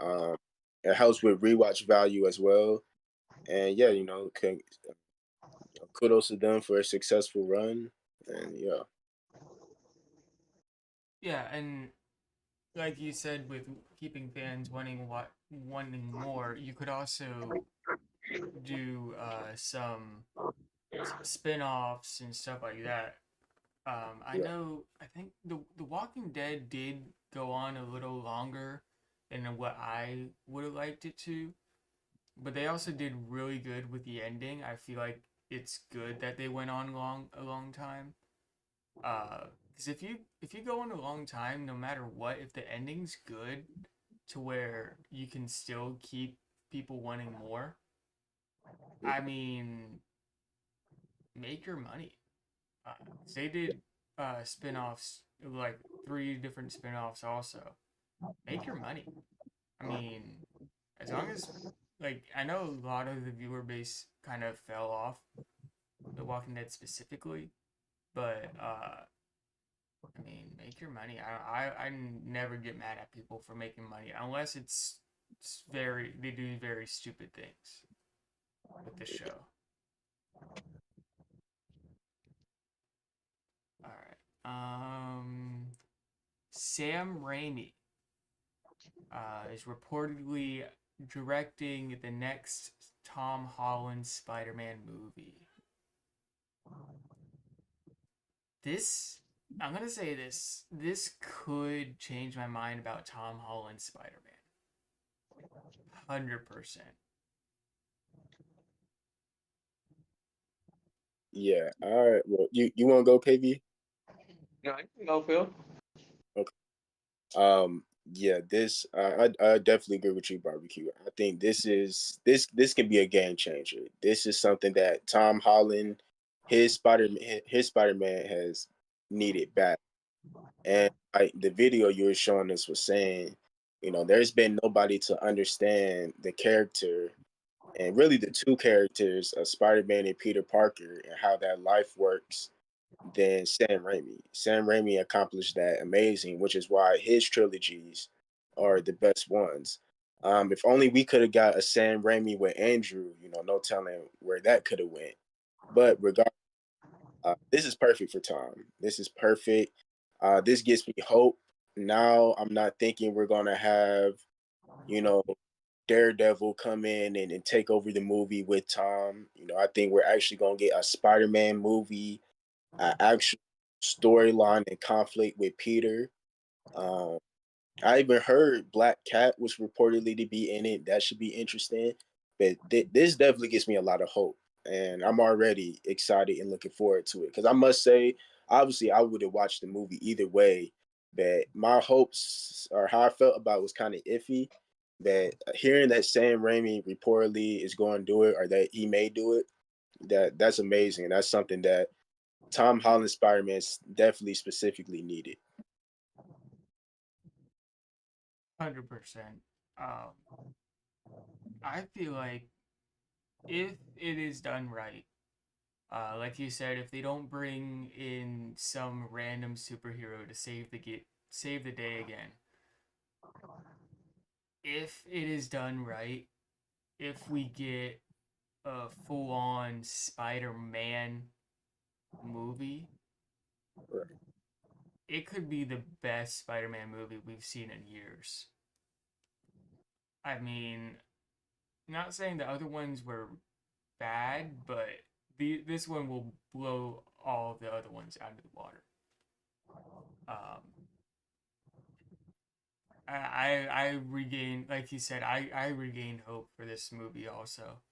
Um, it helps with rewatch value as well. And yeah, kudos to them for a successful run. And yeah, Yeah, and like you said, with keeping fans wanting more, you could also do some spin-offs and stuff like that. I yeah, know. I think the Walking Dead did go on a little longer than what I would have liked it to, but they also did really good with the ending. I feel like it's good that they went on a long time. Because if you go on a long time, no matter what, if the ending's good to where you can still keep people wanting more, I mean, make your money. 'Cause they did spin-offs, like 3 different spin-offs also. Make your money. I mean, as long as like I know a lot of the viewer base kind of fell off The Walking Dead specifically, but I mean, make your money. I never get mad at people for making money unless it's very they do very stupid things with the show. All right. Sam Raimi is reportedly directing the next Tom Holland Spider-Man movie. This, I'm gonna say this. This could change my mind about Tom Holland Spider-Man. 100%. Yeah. All right. Well, you want to go, KV? No, I can go, Phil. Okay. Yeah. I definitely agree with you, barbecue. I think this can be a game changer. This is something that Tom Holland, his Spider Man has needed back. And like the video you were showing us was saying, there's been nobody to understand the character and really the two characters of Spider-Man and Peter Parker and how that life works than Sam Raimi. Sam Raimi accomplished that amazing, which is why his trilogies are the best ones. If only we could have got a Sam Raimi with Andrew, no telling where that could have went. But regardless, this is perfect for Tom. This is perfect. This gives me hope. Now I'm not thinking we're gonna have, you know, Daredevil come in and take over the movie with Tom. I think we're actually gonna get a Spider-Man movie, actual storyline and conflict with Peter. Um, I even heard Black Cat was reportedly to be in it. That should be interesting. But this definitely gives me a lot of hope, and I'm already excited and looking forward to it. Because I must say, obviously, I would have watched the movie either way, but my hopes or how I felt about it was kind of iffy. But hearing that Sam Raimi reportedly is going to do it, or that he may do it, that's amazing, and that's something that Tom Holland Spider-Man definitely specifically needed. 100%. I feel like if it is done right, like you said, if they don't bring in some random superhero to save the day again, if it is done right, if we get a full-on Spider-Man movie, it could be the best Spider-Man movie we've seen in years. I mean, not saying the other ones were bad, but this one will blow all the other ones out of the water. Um, I regain, like you said, I regained hope for this movie also.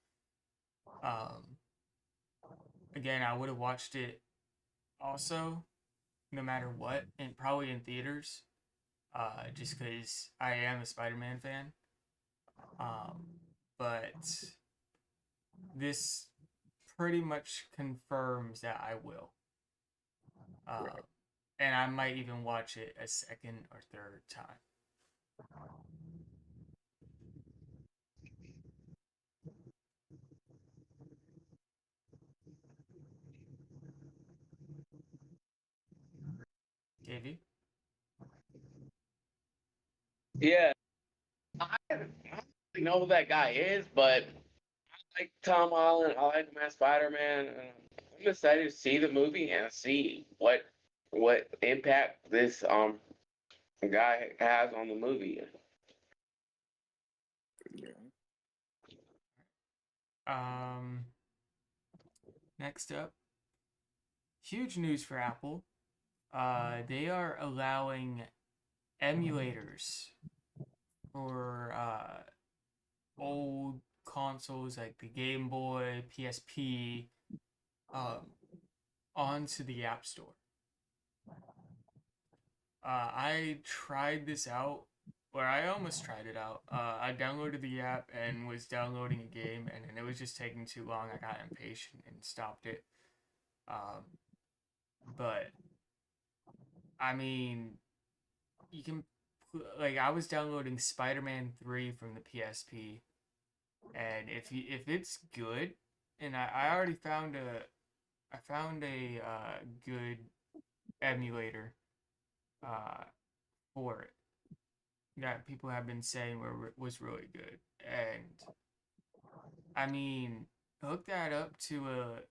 Um, Again, I would have watched it also, no matter what, and probably in theaters, just because I am a Spider-Man fan. Um, but this pretty much confirms that I will. Uh, and I might even watch it a second or third time. JV? Yeah, I don't really know who that guy is, but I like Tom Holland. I like him as Spider-Man. And I'm excited to see the movie and see what impact this guy has on the movie. Yeah. Um, Next up, huge news for Apple. They are allowing emulators for old consoles like the Game Boy, PSP, um, onto the App Store. I tried this out, or I almost tried it out. I downloaded the app and was downloading a game, and it was just taking too long. I got impatient and stopped it. Um, but I mean, you can like I was downloading Spider-Man 3 from the PSP, And if it's good, and I already found a good emulator uh for it that people have been saying was really good. And I mean, hook that up to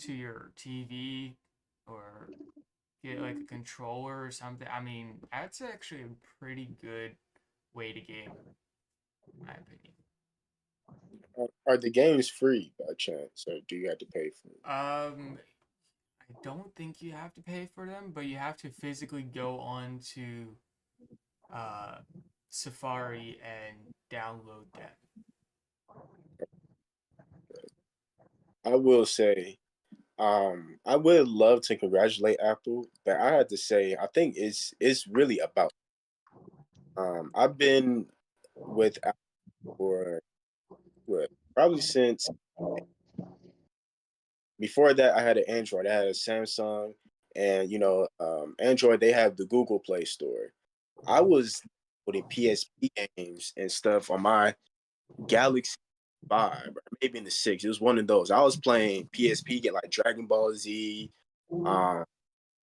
your TV or get like a controller or something. I mean, that's actually a pretty good way to game, in my opinion. Are the games free by chance, or do you have to pay for it? I don't think you have to pay for them, but you have to physically go on to uh, Safari and download them. I will say, I would love to congratulate Apple, but I have to say, I think it's really about. I've been with Apple for what, probably since before that. I had an Android. I had a Samsung, and Android. They have the Google Play Store. I was putting PSP games and stuff on my Galaxy 5, or maybe in the 6. It was one of those. I was playing PSP, get like Dragon Ball Z, um,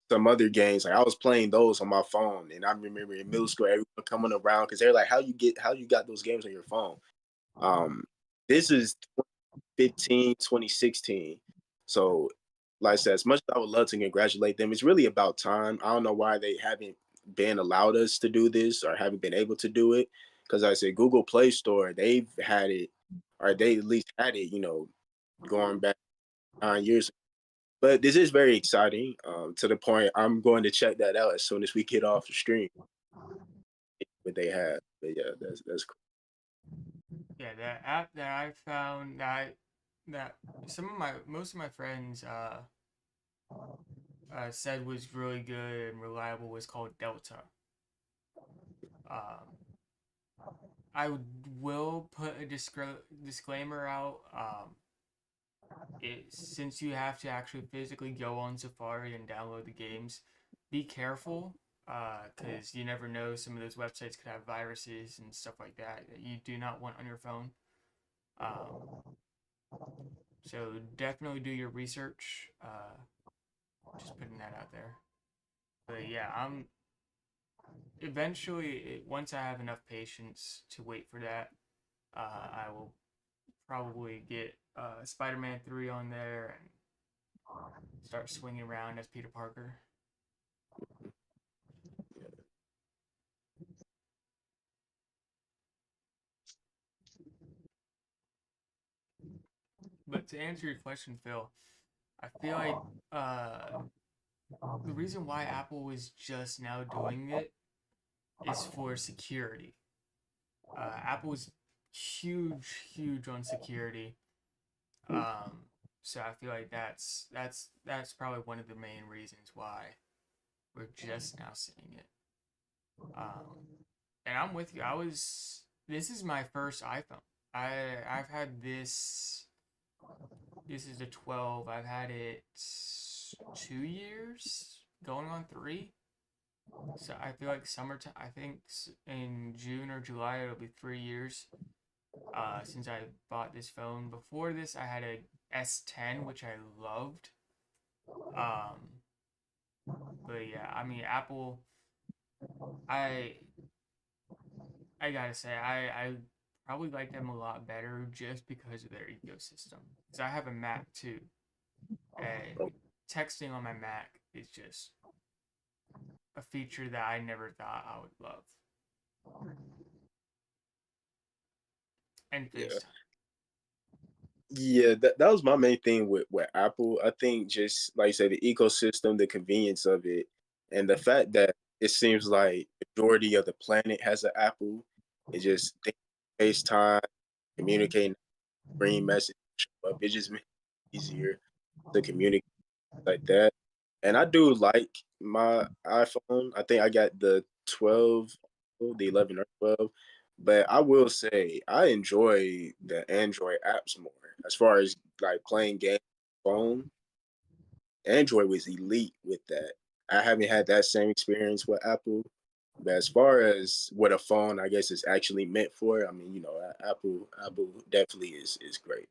some other games. Like I was playing those on my phone, and I remember in middle school, everyone coming around because they're like, how you got those games on your phone?" Um, this is 2015, 2016. So, like I said, as much as I would love to congratulate them, it's really about time. I don't know why they haven't been allowed us to do this or haven't been able to do it. Because I said Google Play Store, they've had it, or they at least had it, going back 9 years. But this is very exciting, to the point I'm going to check that out as soon as we get off the stream. What they have, but yeah, that's cool. Yeah, the app that I found that some of my most of my friends said was really good and reliable was called Delta. Um, I will put a disclaimer out. Since you have to actually physically go on Safari and download the games, be careful because you never know. Some of those websites could have viruses and stuff like that that you do not want on your phone. Um, so definitely do your research. Just putting that out there. But yeah, I'm eventually once I have enough patience to wait for that, I will probably get Spider-Man 3 on there and start swinging around as Peter Parker. But to answer your question, Phil, I feel like the reason why Apple is just now doing it is for security. Apple is huge on security. Um, so I feel like that's probably one of the main reasons why we're just now seeing it. Um, and I'm with you. This is my first iPhone. I've had this. This is the 12. I've had it 2 years, going on 3. So I feel like summertime. I think in June or July it'll be 3 years since I bought this phone. Before this, I had a S10, which I loved. Um, but yeah, I mean Apple. I I gotta say I probably like them a lot better just because of their ecosystem. Because I have a Mac too, and texting on my Mac is just a feature that I never thought I would love. And Yeah. FaceTime. Yeah, that was my main thing with Apple. I think just like you said, the ecosystem, the convenience of it, and the fact that it seems like majority of the planet has an Apple. It just FaceTime, communicating, bring message up. It just makes it easier to communicate like that. And I do like my iPhone. I think I got the 12, the 11 or 12. But I will say I enjoy the Android apps more. As far as like playing games on phone, Android was elite with that. I haven't had that same experience with Apple. But as far as what a phone, I guess, is actually meant for, I mean, Apple definitely is great.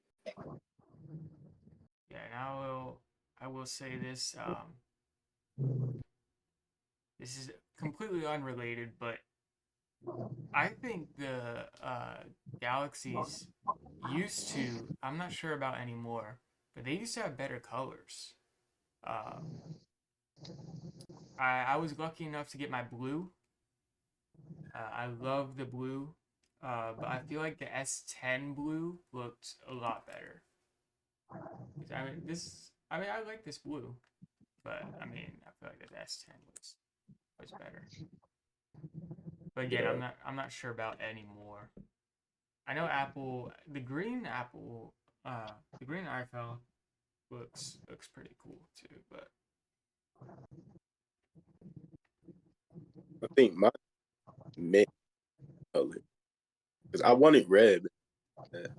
Yeah, and I will say this. This is completely unrelated, but I think the Galaxies used to. I'm not sure about anymore, but they used to have better colors. Uh, I was lucky enough to get my blue. I love the blue, but I feel like the S10 blue looked a lot better. I mean, this. I mean, I like this blue, but I mean, I feel like the S10 was better. But again, Yeah, I'm not sure about anymore. I know Apple, the green iPhone looks pretty cool too. But I think my mint color because I wanted red. But,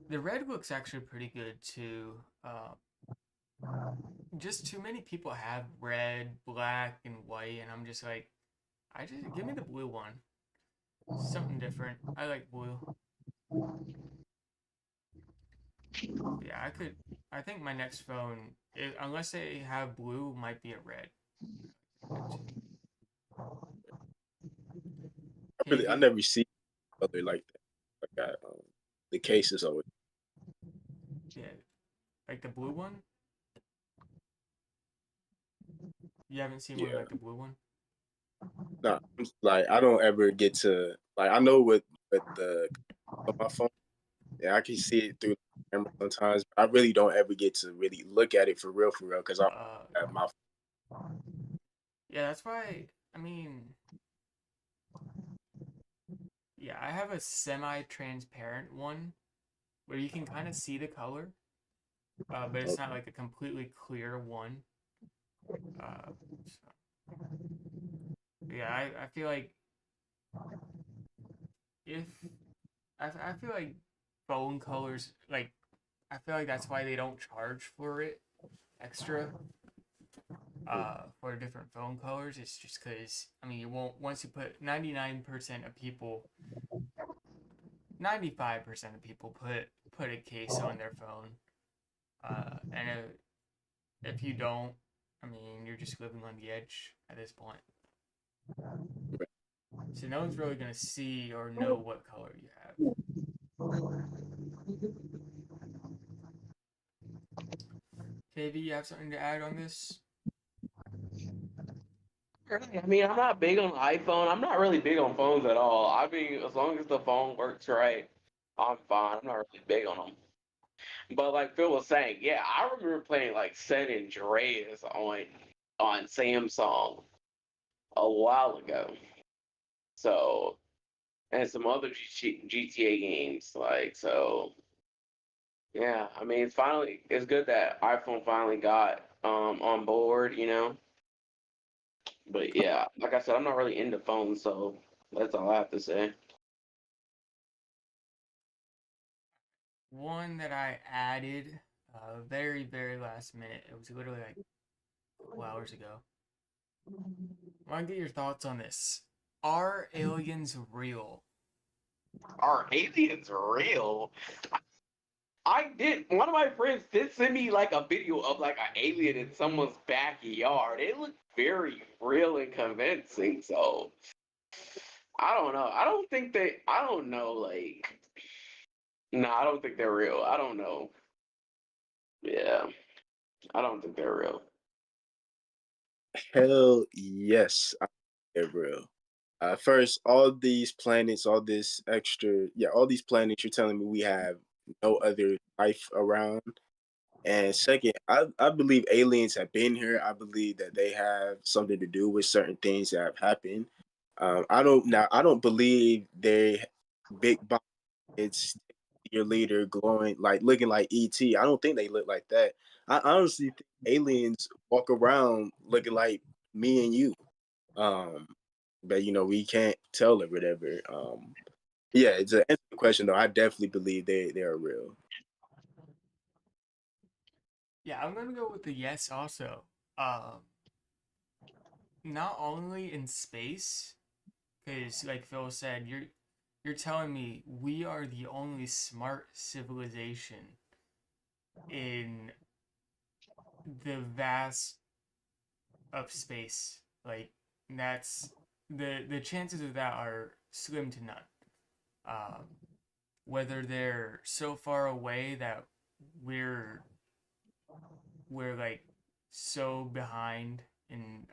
the red looks actually pretty good too. Just too many people have red, black, and white, and I'm just like, I just give me the blue one. Something different. I like blue. Yeah, I could. I think my next phone, unless they have blue, might be a red. I KV, never see color like that. Like the case is always yeah, like the blue one. You haven't seen one yeah. like the blue one? No, like I don't ever get to like I know what the on my phone. Yeah, I can see it through the camera sometimes. But I really don't ever get to really look at it for real, because I'm Uh, at my yeah, that's why. I mean, yeah, I have a semi-transparent one where you can kind of see the color, but it's phone. not like a completely clear one. So, yeah, I feel like if I feel like phone colors like I feel like that's why they don't charge for it extra for different phone colors. It's just because I mean you won't once you put 99% of people 95% of people put a case on their phone. And if you don't, I mean, you're just living on the edge at this point. So no one's really gonna see or know what color you have. KV, you have something to add on this? I mean, I'm not big on iPhone. I'm not really big on phones at all. I mean, as long as the phone works right, I'm fine. I'm not really big on them. But like Phil was saying, yeah, I remember playing like San Andreas on Samsung a while ago. So and some other GTA games like so. Yeah, I mean, it's good that iPhone finally got on board, you know. But yeah, like I said, I'm not really into phones, so that's all I have to say. One that I added very last minute. It was literally like a couple hours ago. I want to get your thoughts on this. Are aliens real? Are aliens real? I did. One of my friends did send me like a video of like an alien in someone's backyard. It looked very real and convincing. So I don't know. I don't think they. I don't know. Like, no, I don't think they're real. I don't know. Yeah, I don't think they're real. Hell yes, they're real. First, all these planets, all these planets. You're telling me we have no other life around. And second, I believe aliens have been here. I believe that they have something to do with certain things that have happened. I don't believe they big bomb. It's your leader glowing like looking like ET. I don't think they look like that. I honestly think aliens walk around looking like me and you. Um, but we can't tell or whatever. Yeah, to answer the question though, I definitely believe they are real. Yeah, I'm gonna go with the yes also. Um, not only in space, because like Phil said, you're telling me we are the only smart civilization in the vast of space. Like that's the chances of that are slim to none. Um, whether they're so far away that we're we're like so behind in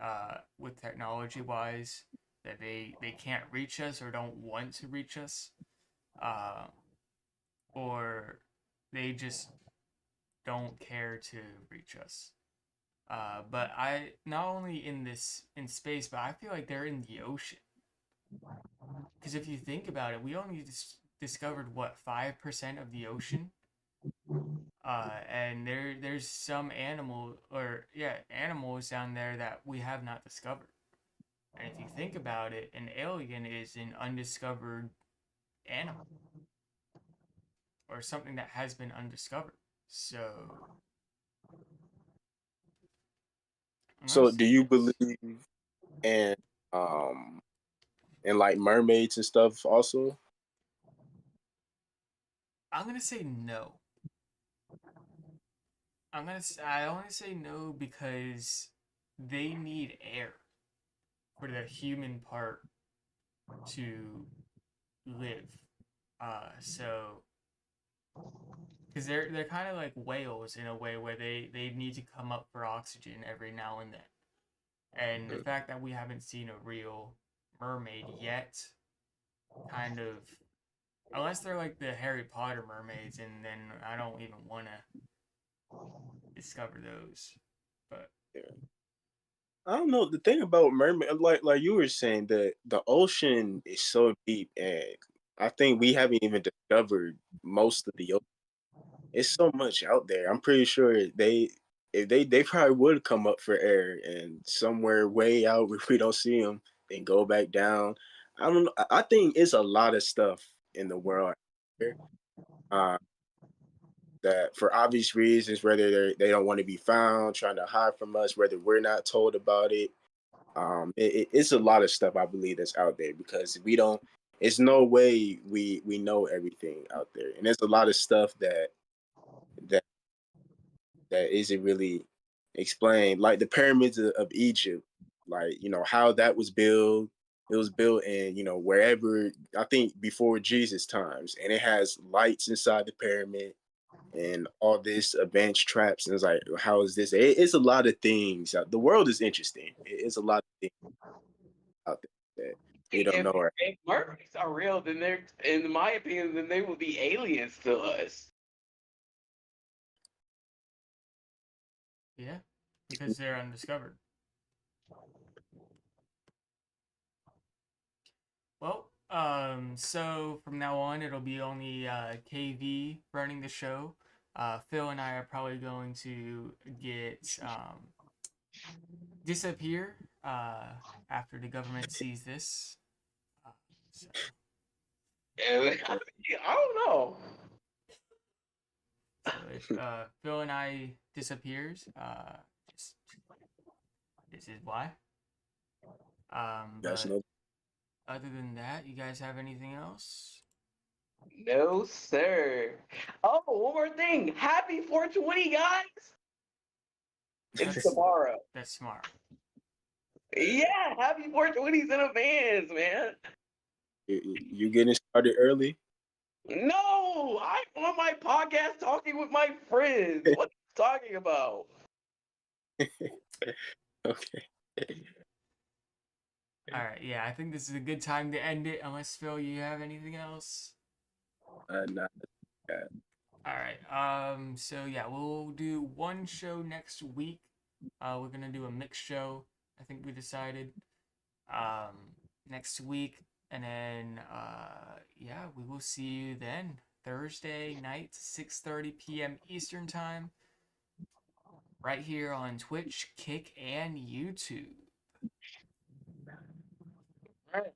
with technology wise that they can't reach us or don't want to reach us, uh, or they just don't care to reach us. But I not only in this in space, but I feel like they're in the ocean. Because if you think about it, we only discovered what 5% of the ocean, and there's some animal or yeah animals down there that we have not discovered. And if you think about it, an alien is an undiscovered animal or something that has been undiscovered. So So, unless do you believe in um like mermaids and stuff also? I'm gonna say no. I only say no because they need air for the human part to live. So because they're kind of like whales in a way where they need to come up for oxygen every now and then. And the fact that we haven't seen a real mermaid yet, kind of, unless they're like the Harry Potter mermaids, and then I don't even want to discover those. But Yeah. I don't know. The thing about mermaid, like you were saying, that the ocean is so deep, and I think we haven't even discovered most of the ocean. It's so much out there. I'm pretty sure if they probably would come up for air, and somewhere way out where we don't see them, and go back down. I don't know. I think it's a lot of stuff in the world out there, uh, that for obvious reasons, whether they don't want to be found, trying to hide from us, whether we're not told about it. It's a lot of stuff I believe that's out there because we don't. It's no way we know everything out there, and there's a lot of stuff that that isn't really explained, like the pyramids of Egypt, like how that was built. It was built in wherever, I think before Jesus times, and it has lights inside the pyramid and all this advanced traps. And it's like, how is this? It's a lot of things. The world is interesting. It's a lot of things out there that we don't If, know. if mermaids are real, then they're, in my opinion, then they would be aliens to us. yeah, because they're undiscovered. Well, so from now on, it'll be only KV running the show. Phil and I are probably going to get disappear after the government sees this. Uh, so, I don't know. so if Phil and I disappears, just this is why. Guys But know. other than that, you guys have anything else? No, sir. Oh, one more thing. Happy 420, guys. It's That's tomorrow. that's smart. Yeah, happy 420s in advance, man. You getting started early? No, I'm on my podcast talking with my friends. What are you talking about? Okay. All right, yeah, I think this is a good time to end it. Unless Phil, you have anything else? Nah, All right. So yeah, we'll do one show next week. We're gonna do a mixed show. I think we decided. Next week, and then yeah, we will see you then. Thursday night, 6:30 p.m. Eastern time, right here on Twitch, Kick, and YouTube. All right.